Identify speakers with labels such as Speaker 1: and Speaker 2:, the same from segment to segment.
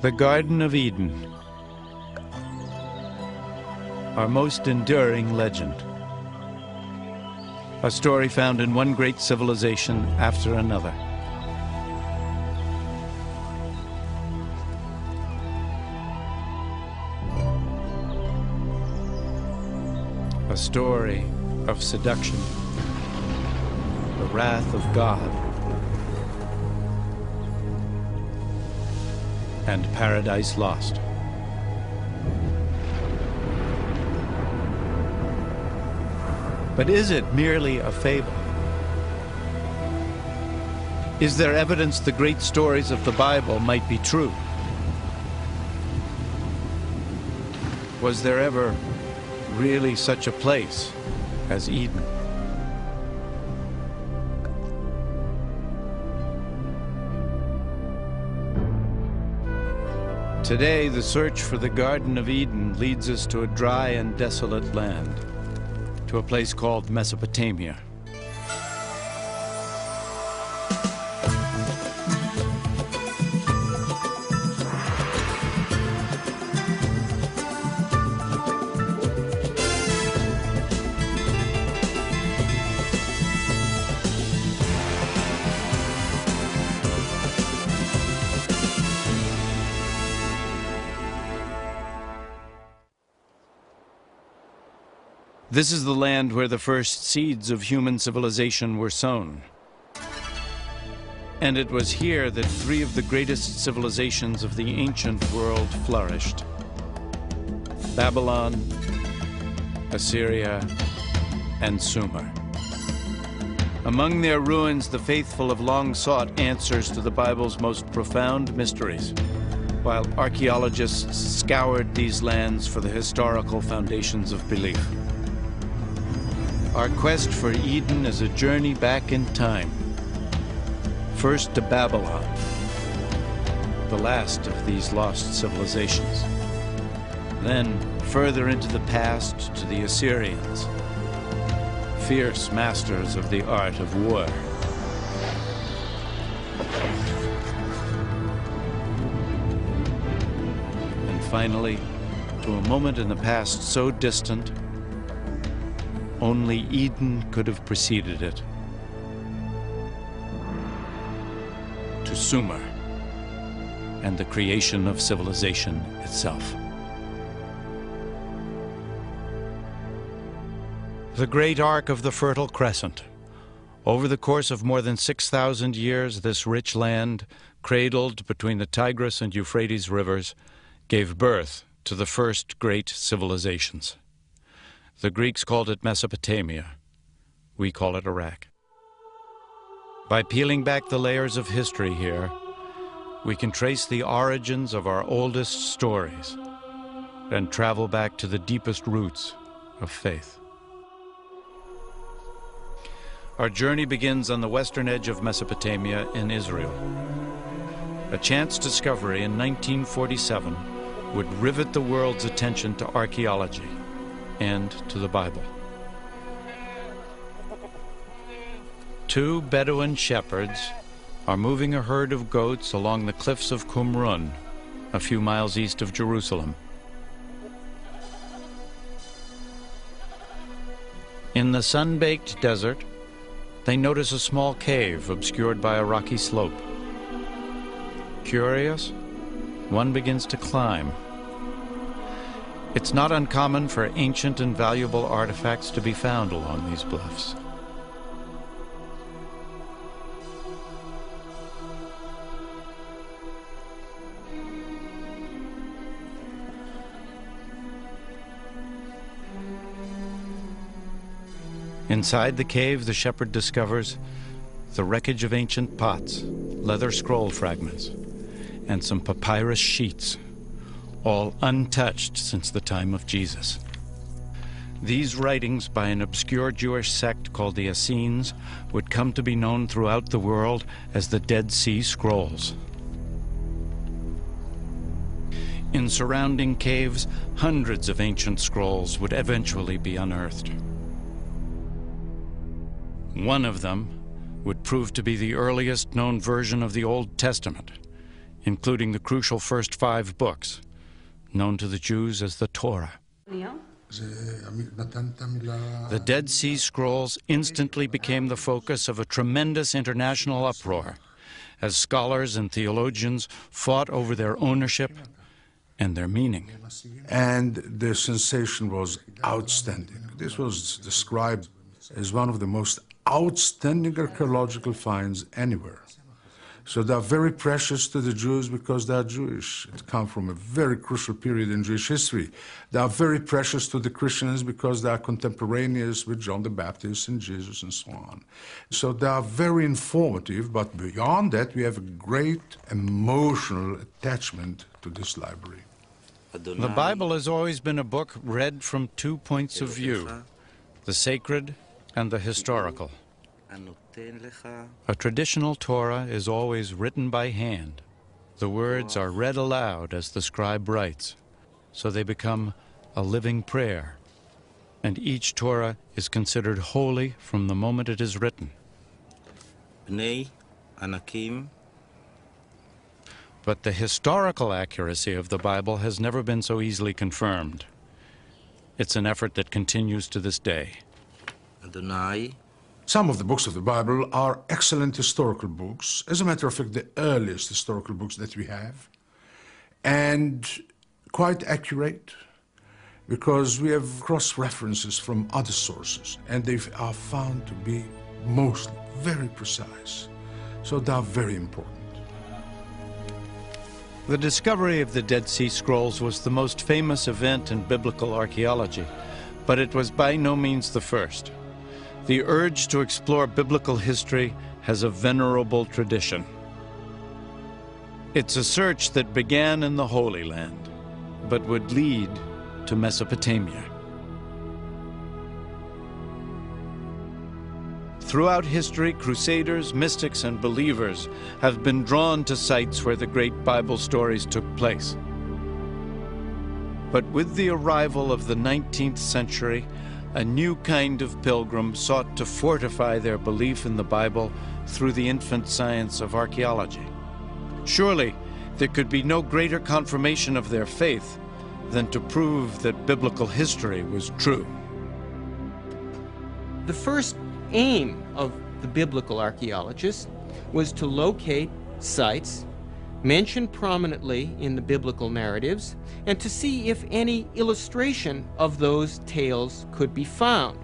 Speaker 1: The Garden of Eden, our most enduring legend. A story found in one great civilization after another. A story of seduction, the wrath of God, and paradise lost. But is it merely a fable? Is there evidence the great stories of the Bible might be true? Was there ever really such a place as Eden? Today, the search for the Garden of Eden leads us to a dry and desolate land, to a place called Mesopotamia. This is the land where the first seeds of human civilization were sown. And it was here that three of the greatest civilizations of the ancient world flourished: Babylon, Assyria, and Sumer. Among their ruins, the faithful have long sought answers to the Bible's most profound mysteries, while archaeologists scoured these lands for the historical foundations of belief. Our quest for Eden is a journey back in time. First to Babylon, the last of these lost civilizations. Then further into the past to the Assyrians, fierce masters of the art of war. And finally, to a moment in the past so distant, only Eden could have preceded it. To Sumer and the creation of civilization itself. The great arc of the Fertile Crescent. Over the course of more than 6,000 years, this rich land, cradled between the Tigris and Euphrates rivers, gave birth to the first great civilizations. The Greeks called it Mesopotamia. We call it Iraq. By peeling back the layers of history here, we can trace the origins of our oldest stories and travel back to the deepest roots of faith. Our journey begins on the western edge of Mesopotamia in Israel. A chance discovery in 1947 would rivet the world's attention to archaeology and to the Bible. Two Bedouin shepherds are moving a herd of goats along the cliffs of Qumrun, a few miles east of Jerusalem. In the sun-baked desert, they notice a small cave obscured by a rocky slope. Curious, one begins to climb. It's not uncommon for ancient and valuable artifacts to be found along these bluffs. Inside the cave, the shepherd discovers the wreckage of ancient pots, leather scroll fragments, and some papyrus sheets, all untouched since the time of Jesus. These writings by an obscure Jewish sect called the Essenes would come to be known throughout the world as the Dead Sea Scrolls. In surrounding caves, hundreds of ancient scrolls would eventually be unearthed. One of them would prove to be the earliest known version of the Old Testament. including the crucial first 5 books, known to the Jews as the Torah. The Dead Sea Scrolls instantly became the focus of a tremendous international uproar as scholars and theologians fought over their ownership and their meaning.
Speaker 2: And the sensation was outstanding. This was described as one of the most outstanding archaeological finds anywhere. So they are very precious to the Jews because they are Jewish. It comes from a very crucial period in Jewish history. They are very precious to the Christians because they are contemporaneous with John the Baptist and Jesus and so on. So they are very informative, but beyond that, we have a great emotional attachment to this library.
Speaker 1: The Bible has always been a book read from 2 points of view, the sacred and the historical. A traditional Torah is always written by hand. The words are read aloud as the scribe writes, so they become a living prayer, and each Torah is considered holy from the moment it is written. But the historical accuracy of the Bible has never been so easily confirmed. It's an effort that continues to this day.
Speaker 2: Some of the books of the Bible are excellent historical books. As a matter of fact, the earliest historical books that we have. And quite accurate, because we have cross-references from other sources, and they are found to be mostly very precise. So they are very important.
Speaker 1: The discovery of the Dead Sea Scrolls was the most famous event in biblical archaeology, but it was by no means the first. The urge to explore biblical history has a venerable tradition. It's a search that began in the Holy Land, but would lead to Mesopotamia. Throughout history, crusaders, mystics, and believers have been drawn to sites where the great Bible stories took place. But with the arrival of the 19th century, a new kind of pilgrim sought to fortify their belief in the Bible through the infant science of archaeology. Surely, there could be no greater confirmation of their faith than to prove that biblical history was true.
Speaker 3: The first aim of the biblical archaeologists was to locate sites mentioned prominently in the biblical narratives and to see if any illustration of those tales could be found.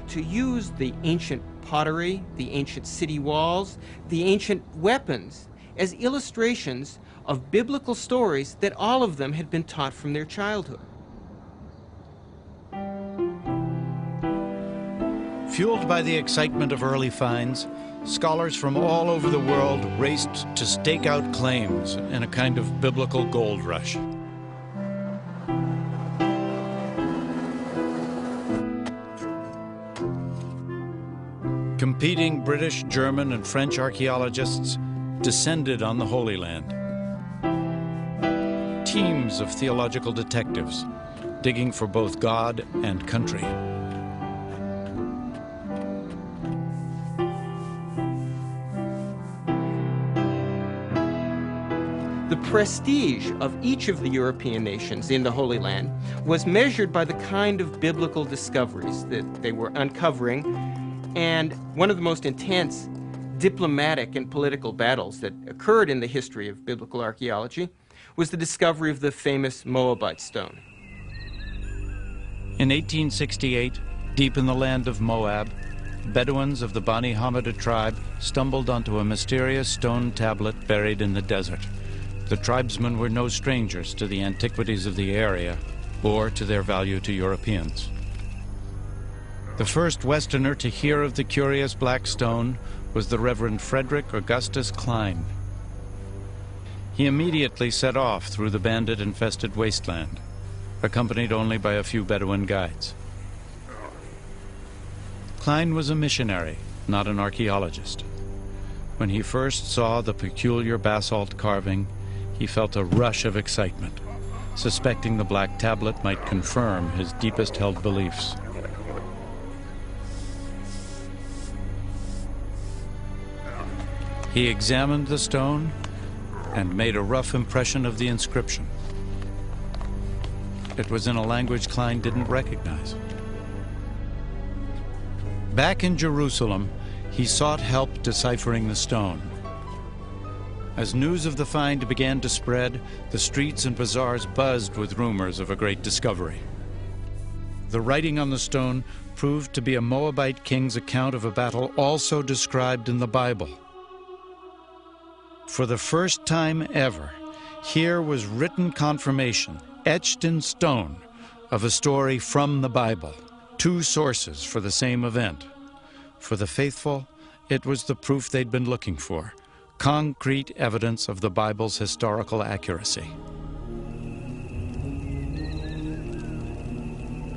Speaker 3: To use the ancient pottery, the ancient city walls, the ancient weapons as illustrations of biblical stories that all of them had been taught from their childhood.
Speaker 1: Fueled by the excitement of early finds, scholars from all over the world raced to stake out claims in a kind of biblical gold rush. Competing British, German, and French archaeologists descended on the Holy Land. Teams of theological detectives digging for both God and country.
Speaker 3: The prestige of each of the European nations in the Holy Land was measured by the kind of biblical discoveries that they were uncovering, and one of the most intense diplomatic and political battles that occurred in the history of biblical archaeology was the discovery of the famous Moabite stone.
Speaker 1: In 1868, deep in the land of Moab, Bedouins of the Bani Hammada tribe stumbled onto a mysterious stone tablet buried in the desert. The tribesmen were no strangers to the antiquities of the area or to their value to Europeans. The first Westerner to hear of the curious black stone was the Reverend Frederick Augustus Klein. He immediately set off through the bandit-infested wasteland, accompanied only by a few Bedouin guides. Klein was a missionary, not an archaeologist. When he first saw the peculiar basalt carving, he felt a rush of excitement, suspecting the black tablet might confirm his deepest-held beliefs. He examined the stone and made a rough impression of the inscription. It was in a language Klein didn't recognize. Back in Jerusalem, he sought help deciphering the stone. As news of the find began to spread, the streets and bazaars buzzed with rumors of a great discovery. The writing on the stone proved to be a Moabite king's account of a battle also described in the Bible. For the first time ever, here was written confirmation, etched in stone, of a story from the Bible. Two sources for the same event. For the faithful, it was the proof they'd been looking for, concrete evidence of the Bible's historical accuracy.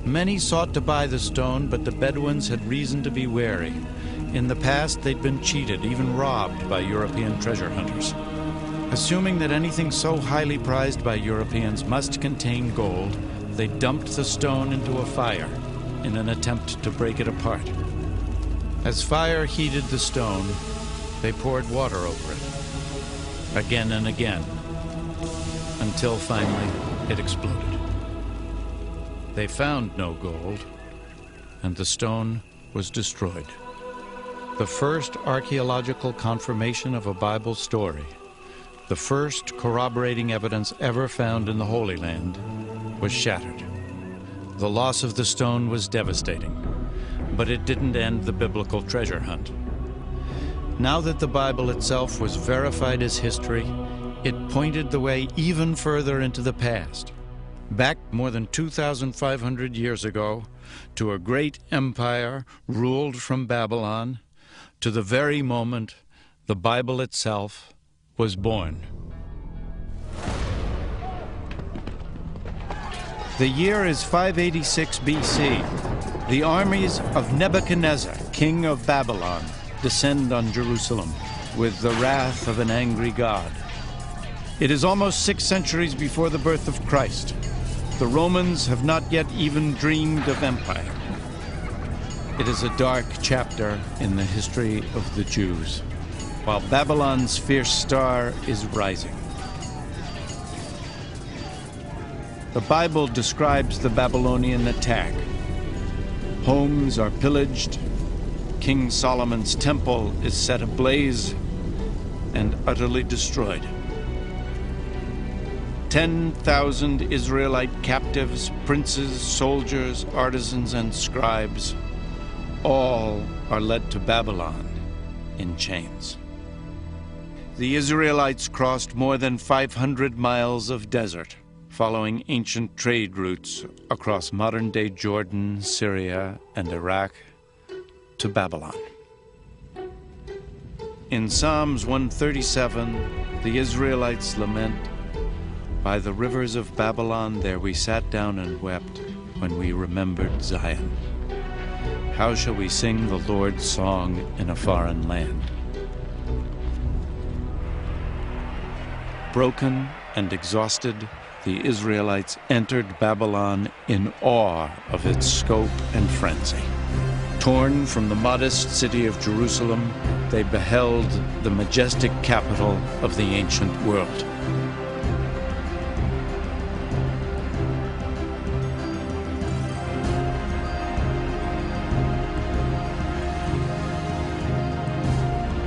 Speaker 1: Many sought to buy the stone, but the Bedouins had reason to be wary. In the past, they'd been cheated, even robbed by European treasure hunters. Assuming that anything so highly prized by Europeans must contain gold, they dumped the stone into a fire in an attempt to break it apart. As fire heated the stone, they poured water over it, again and again, until finally it exploded. They found no gold, and the stone was destroyed. The first archaeological confirmation of a Bible story, the first corroborating evidence ever found in the Holy Land, was shattered. The loss of the stone was devastating, but it didn't end the biblical treasure hunt. Now that the Bible itself was verified as history, it pointed the way even further into the past, back more than 2,500 years ago, to a great empire ruled from Babylon, to the very moment the Bible itself was born. The year is 586 BC. The armies of Nebuchadnezzar, king of Babylon, descend on Jerusalem with the wrath of an angry God. It is almost 6 centuries before the birth of Christ. The Romans have not yet even dreamed of empire. It is a dark chapter in the history of the Jews, while Babylon's fierce star is rising. The Bible describes the Babylonian attack. Homes are pillaged, King Solomon's temple is set ablaze and utterly destroyed. 10,000 Israelite captives, princes, soldiers, artisans, and scribes, all are led to Babylon in chains. The Israelites crossed more than 500 miles of desert, following ancient trade routes across modern-day Jordan, Syria, and Iraq to Babylon. In Psalms 137, the Israelites lament, "By the rivers of Babylon there we sat down and wept when we remembered Zion. How shall we sing the Lord's song in a foreign land?" Broken and exhausted, the Israelites entered Babylon in awe of its scope and frenzy. Torn from the modest city of Jerusalem, they beheld the majestic capital of the ancient world.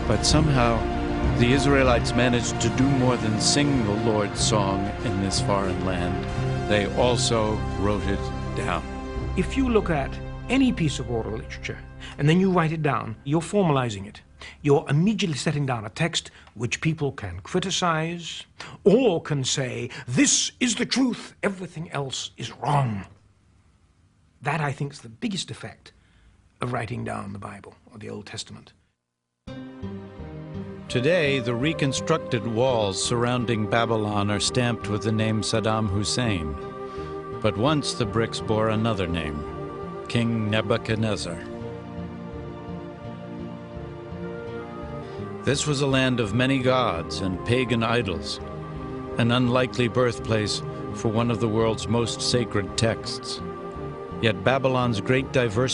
Speaker 1: But somehow, the Israelites managed to do more than sing the Lord's song in this foreign land. They also wrote it down.
Speaker 4: If you look at any piece of oral literature and then you write it down, you're formalizing it. You're immediately setting down a text which people can criticize or can say, this is the truth, everything else is wrong. That, I think, is the biggest effect of writing down the Bible or the Old Testament.
Speaker 1: Today, the reconstructed walls surrounding Babylon are stamped with the name Saddam Hussein. But once the bricks bore another name, King Nebuchadnezzar. This was a land of many gods and pagan idols, an unlikely birthplace for one of the world's most sacred texts. Yet Babylon's great diversity